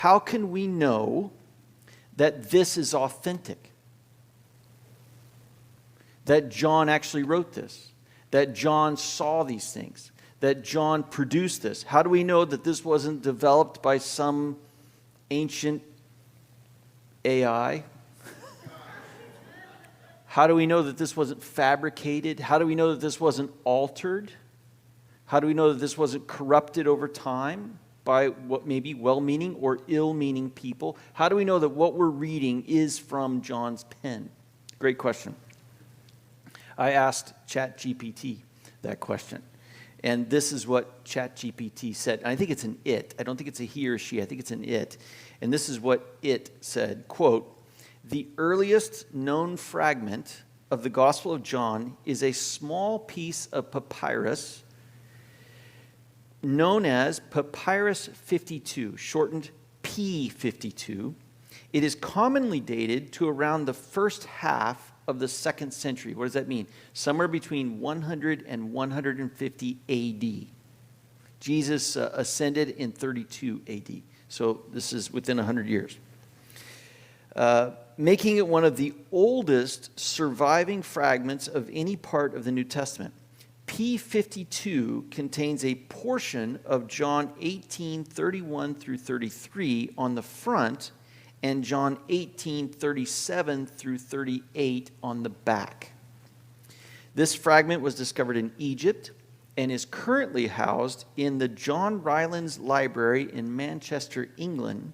How can we know that this is authentic? That John actually wrote this? That John saw these things? That John produced this? How do we know that this wasn't developed by some ancient AI? How do we know that this wasn't fabricated? How do we know that this wasn't altered? How do we know that this wasn't corrupted over time by what may be well-meaning or ill-meaning people? How do we know that what we're reading is from John's pen? Great question. I asked ChatGPT that question. And this is what ChatGPT said. And I think it's an it. I don't think it's a he or she. I think it's an it. And this is what it said, quote, "The earliest known fragment of the Gospel of John is a small piece of papyrus known as Papyrus 52, shortened P52. It is commonly dated to around the first half of the 2nd century. What does that mean? Somewhere between 100 and 150 AD. Jesus ascended in 32 AD. So this is within 100 years. Making it one of the oldest surviving fragments of any part of the New Testament. P52 contains a portion of John 18:31 through 33 on the front and John 18:37 through 38 on the back. This fragment was discovered in Egypt and is currently housed in the John Rylands Library in Manchester, England.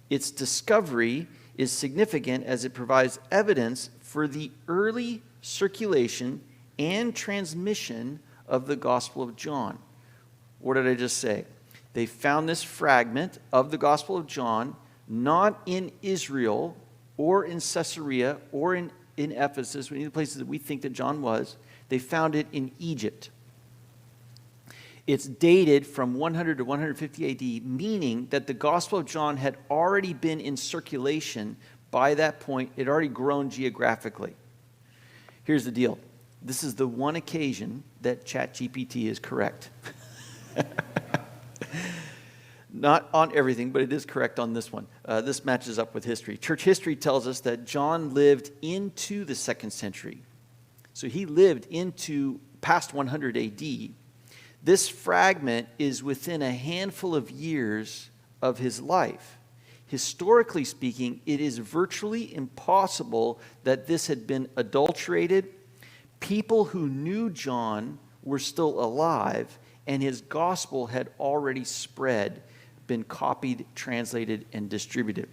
Its discovery is significant as it provides evidence for the early circulation and transmission of the Gospel of John. What did I just say? They found this fragment of the Gospel of John not in Israel or in Caesarea or in Ephesus, any of the places that we think that John was. They found it in Egypt. It's dated from 100 to 150 AD, meaning that the Gospel of John had already been in circulation by that point. It had already grown geographically. Here's the deal. This is the one occasion that ChatGPT is correct. Not on everything, but it is correct on this one. This matches up with history. Church history tells us that John lived into the 2nd century. So he lived into past 100 AD. This fragment is within a handful of years of his life. Historically speaking, it is virtually impossible that this had been adulterated. People who knew John were still alive, and his gospel had already spread, been copied, translated, and distributed.